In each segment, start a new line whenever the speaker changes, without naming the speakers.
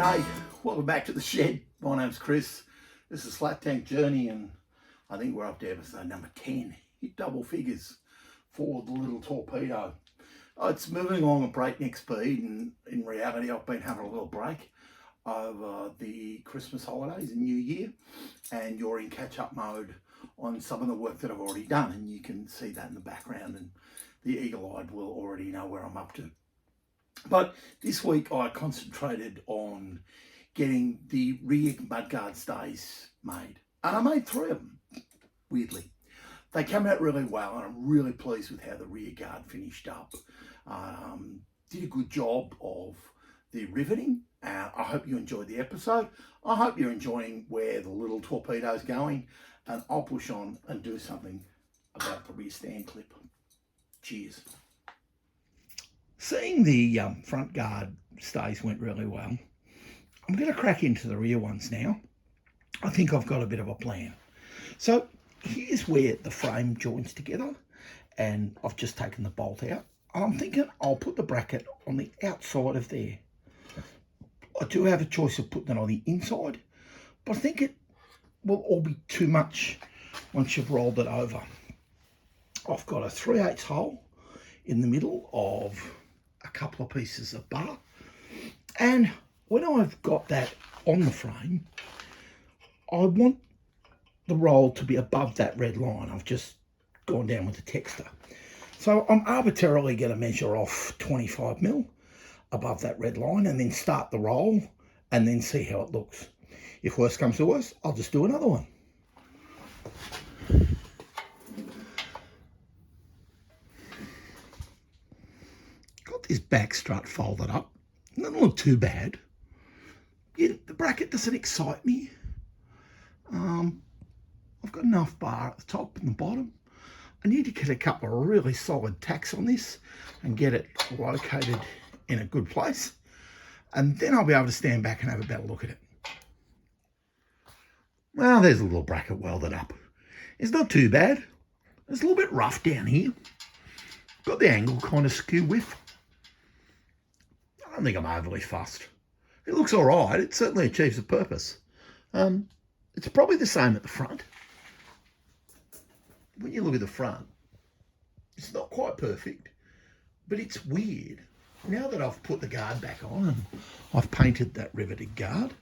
G'day, welcome back to the shed. My name's Chris. This is Flat Tank Journey and I think we're up to episode number 10. Hit double figures for the little Torpedo. It's moving along at breakneck speed, and in reality I've been having a little break over the Christmas holidays and New Year, and you're in catch-up mode on some of the work that I've already done, and you can see that in the background, and the eagle-eyed will already know where I'm up to. But this week I concentrated on getting the rear mudguard stays made. And I made 3 of them, weirdly. They came out really well and I'm really pleased with how the rear guard finished up. Did a good job of the riveting. I hope you enjoyed the episode. I hope you're enjoying where the little Torpedo's going. And I'll push on and do something about the rear stand clip. Cheers. Seeing the front guard stays went really well. I'm going to crack into the rear ones now. I think I've got a bit of a plan. So here's where the frame joins together, and I've just taken the bolt out. And I'm thinking I'll put the bracket on the outside of there. I do have a choice of putting it on the inside, but I think it will all be too much once you've rolled it over. I've got a 3/8 hole in the middle of a couple of pieces of bar, and when I've got that on the frame, I want the roll to be above that red line. I've just gone down with the texter, so I'm arbitrarily going to measure off 25mm above that red line and then start the roll and then see how it looks. If worse comes to worse, I'll just do another one. This back strut folded up, doesn't look too bad. Yeah, the bracket doesn't excite me. I've got enough bar at the top and the bottom. I need to get a couple of really solid tacks on this and get it located in a good place, and then I'll be able to stand back and have a better look at it. Well, there's a little bracket welded up. It's not too bad. It's a little bit rough down here. Got the angle kind of skew with. I don't think I'm overly fussed. It looks all right. It certainly achieves the purpose. It's probably the same at the front. When you look at the front, it's not quite perfect, but it's weird. Now that I've put the guard back on and I've painted that riveted guard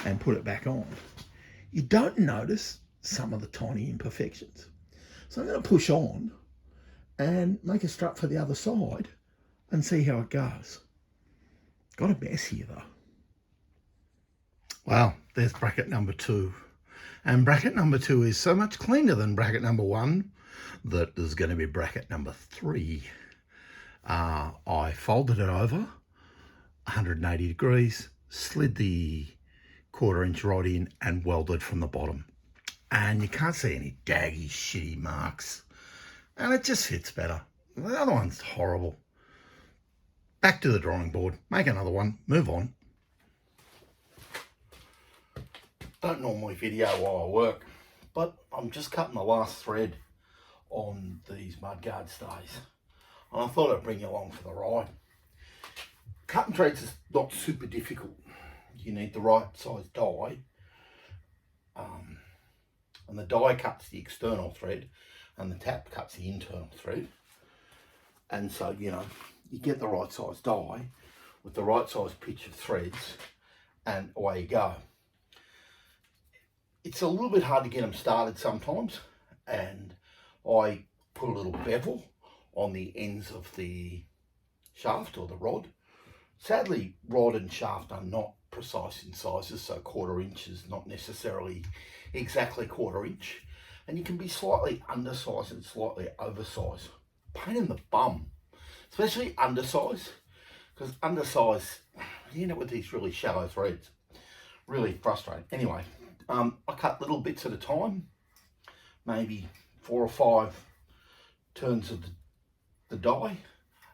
and put it back on, you don't notice some of the tiny imperfections. So I'm going to push on and make a strut for the other side and see how it goes. Got a mess here though. Well, there's bracket number 2. And bracket number 2 is so much cleaner than bracket number 1 that there's going to be bracket number 3. I folded it over 180 degrees, slid the 1/4 inch rod in and welded from the bottom. And you can't see any daggy, shitty marks. And it just fits better. The other one's horrible. Back to the drawing board, make another one, move on. Don't normally video while I work, but I'm just cutting the last thread on these mudguard stays. And I thought I'd bring you along for the ride. Cutting threads is not super difficult. You need the right size die. And the die cuts the external thread and the tap cuts the internal thread. And so, you know, you get the right size die with the right size pitch of threads and away you go. It's a little bit hard to get them started sometimes, and I put a little bevel on the ends of the shaft or the rod. Sadly, rod and shaft are not precise in sizes, so 1/4 inch is not necessarily exactly 1/4 inch, and you can be slightly undersized and slightly oversized. Pain in the bum. Especially undersize, because undersize, you end up with these really shallow threads. Really frustrating. Anyway, I cut little bits at a time, maybe 4 or 5 turns of the die,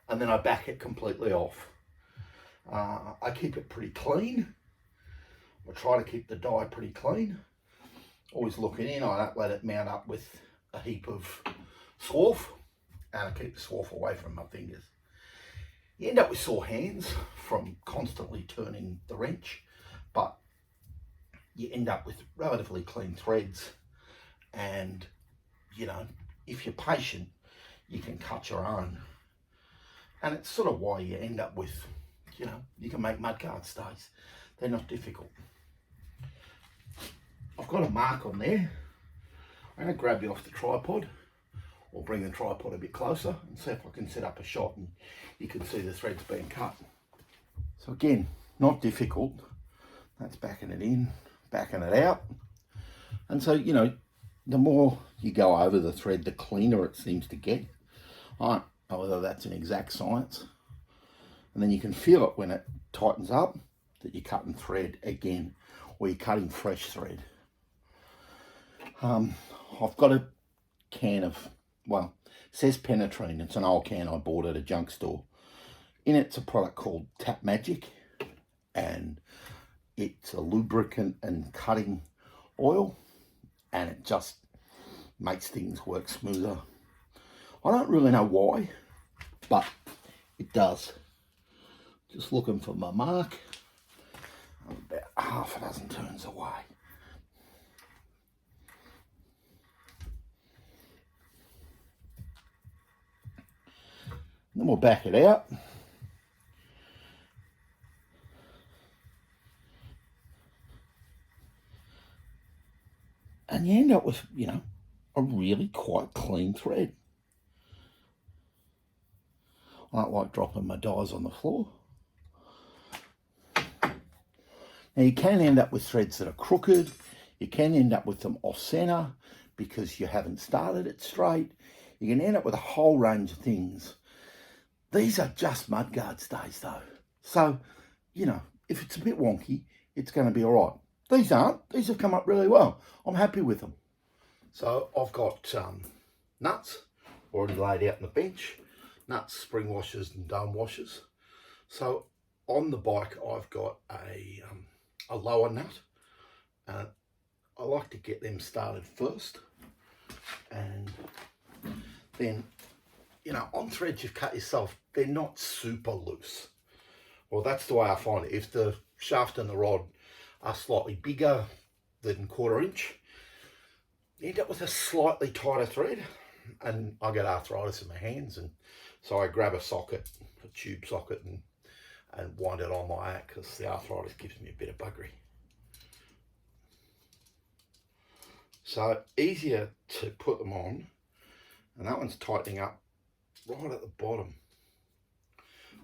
and then I back it completely off. I keep it pretty clean. I try to keep the die pretty clean. Always looking in, I don't let it mount up with a heap of swarf. And I keep the swarf away from my fingers. You end up with sore hands from constantly turning the wrench. but you end up with relatively clean threads. And, you know, if you're patient, you can cut your own. And it's sort of why you end up with, you know, you can make mudguard stays. They're not difficult. I've got a mark on there. I'm going to grab you off the tripod, or bring the tripod a bit closer and see if I can set up a shot and you can see the threads being cut. So again, not difficult. That's backing it in, backing it out. And so, you know, the more you go over the thread, the cleaner it seems to get. I don't know whether that's an exact science. And then you can feel it when it tightens up that you're cutting thread again, or you're cutting fresh thread. I've got a can of, well, it says Penetrine. It's an old can I bought at a junk store. In it's a product called Tap Magic, and it's a lubricant and cutting oil, and it just makes things work smoother. I don't really know why, but it does. Just looking for my mark. I'm about half a dozen turns away. Then we'll back it out. And you end up with, you know, a really quite clean thread. I don't like dropping my dies on the floor. Now you can end up with threads that are crooked. You can end up with them off center because you haven't started it straight. You can end up with a whole range of things. These are just mudguard stays though. So, you know, if it's a bit wonky, it's going to be all right. These aren't. These have come up really well. I'm happy with them. So I've got nuts already laid out on the bench. Nuts, spring washers and dome washers. So on the bike I've got a lower nut. I like to get them started first. And then, you know, on threads you've cut yourself, they're not super loose. Well, that's the way I find it. If the shaft and the rod are slightly bigger than 1/4 inch, you end up with a slightly tighter thread. And I get arthritis in my hands, and so I grab a socket, a tube socket, and wind it on like that, because the arthritis gives me a bit of buggery. So easier to put them on, and that one's tightening up right at the bottom,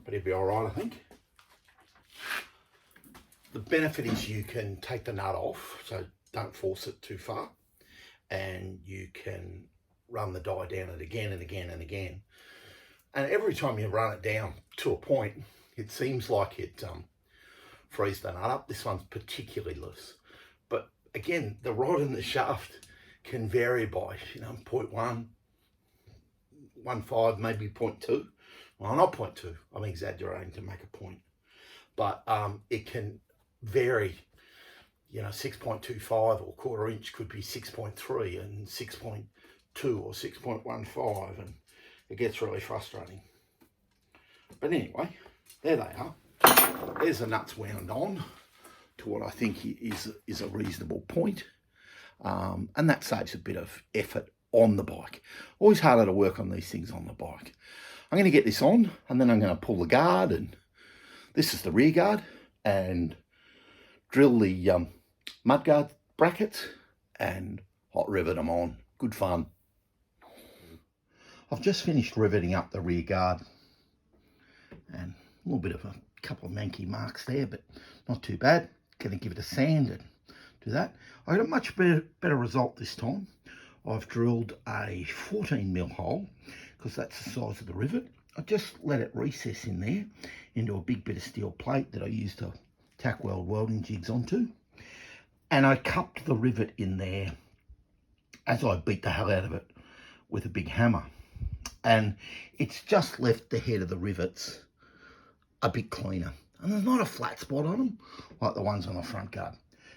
but it'll be all right, I think. The benefit is you can take the nut off, so don't force it too far, and you can run the die down it again and again and again. And every time you run it down to a point, it seems like it frees the nut up. This one's particularly loose. But again, the rod and the shaft can vary by, you know, 0.1, 1.5, maybe 0.2. Well, not 0.2, I'm exaggerating to make a point. But it can vary, you know, 6.25 or 1/4 inch could be 6.3 and 6.2 or 6.15, and it gets really frustrating. But anyway, there they are. There's the nuts wound on to what I think is a reasonable point. And that saves a bit of effort on the bike. Always harder to work on these things on the bike. I'm going to get this on, and then I'm going to pull the guard, and this is the rear guard, and drill the mudguard brackets and hot rivet them on. Good fun. I've just finished riveting up the rear guard, and a little bit of a couple of manky marks there, but not too bad. Going to give it a sand and do that. I got a much better result this time. I've drilled a 14mm hole, because that's the size of the rivet. I just let it recess in there into a big bit of steel plate that I used to tack weld welding jigs onto. And I cupped the rivet in there as I beat the hell out of it with a big hammer. And it's just left the head of the rivets a bit cleaner. And there's not a flat spot on them like the ones on the front guard.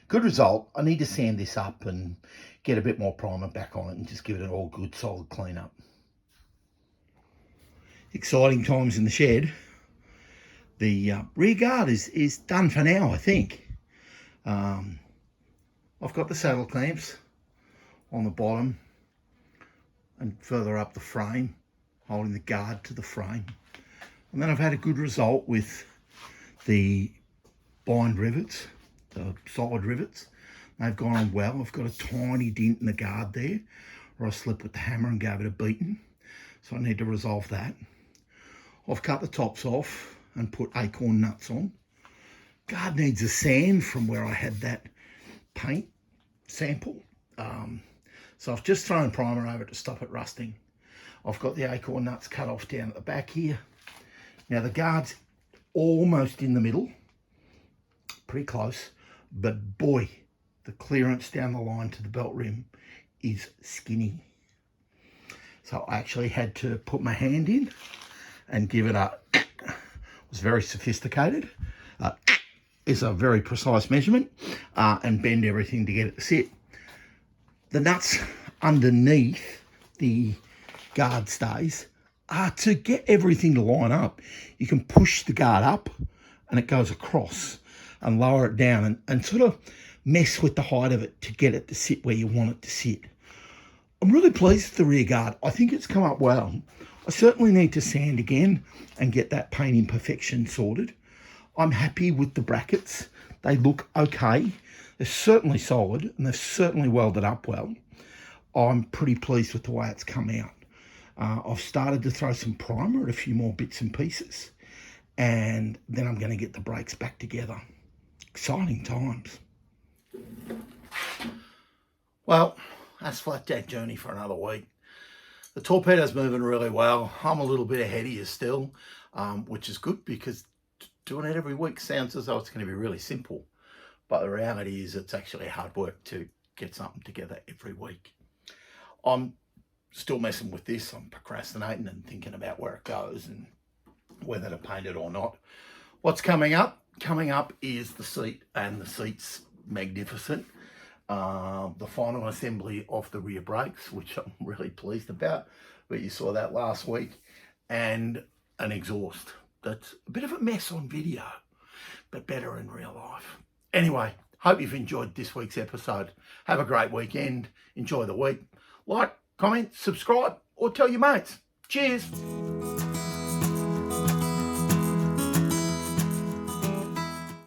Good result. I need to sand this up and get a bit more primer back on it and just give it an all good solid clean up. Exciting times in the shed. The rear guard is done for now, I think. I've got the saddle clamps on the bottom and further up the frame, holding the guard to the frame. And then I've had a good result with the bind rivets, the solid rivets. They've gone on well. I've got a tiny dent in the guard there where I slipped with the hammer and gave it a beating. So I need to resolve that. I've cut the tops off and put acorn nuts on. Guard needs a sand from where I had that paint sample. So I've just thrown primer over to stop it rusting. I've got the acorn nuts cut off down at the back here. Now the guard's almost in the middle, pretty close, but boy, the clearance down the line to the belt rim is skinny. So I actually had to put my hand in and give it a, it was very sophisticated. It's a very precise measurement and bend everything to get it to sit. The nuts underneath the guard stays to get everything to line up. You can push the guard up and it goes across and lower it down and sort of mess with the height of it to get it to sit where you want it to sit. I'm really pleased with the rear guard. I think it's come up well. I certainly need to sand again and get that paint imperfection sorted. I'm happy with the brackets. They look okay. They're certainly solid and they're certainly welded up well. I'm pretty pleased with the way it's come out. I've started to throw some primer at a few more bits and pieces, and then I'm going to get the brakes back together. Exciting times. Well, that's Flat Jack Journey for another week. The Torpedo's moving really well. I'm a little bit ahead of you still, which is good because doing it every week sounds as though it's going to be really simple. But the reality is it's actually hard work to get something together every week. I'm still messing with this. I'm procrastinating and thinking about where it goes and whether to paint it or not. What's coming up? Coming up is the seat, and the seat's magnificent. The final assembly of the rear brakes, which I'm really pleased about, but you saw that last week, and an exhaust. That's a bit of a mess on video, but better in real life. Anyway, hope you've enjoyed this week's episode. Have a great weekend. Enjoy the week. Like, comment, subscribe, or tell your mates. Cheers.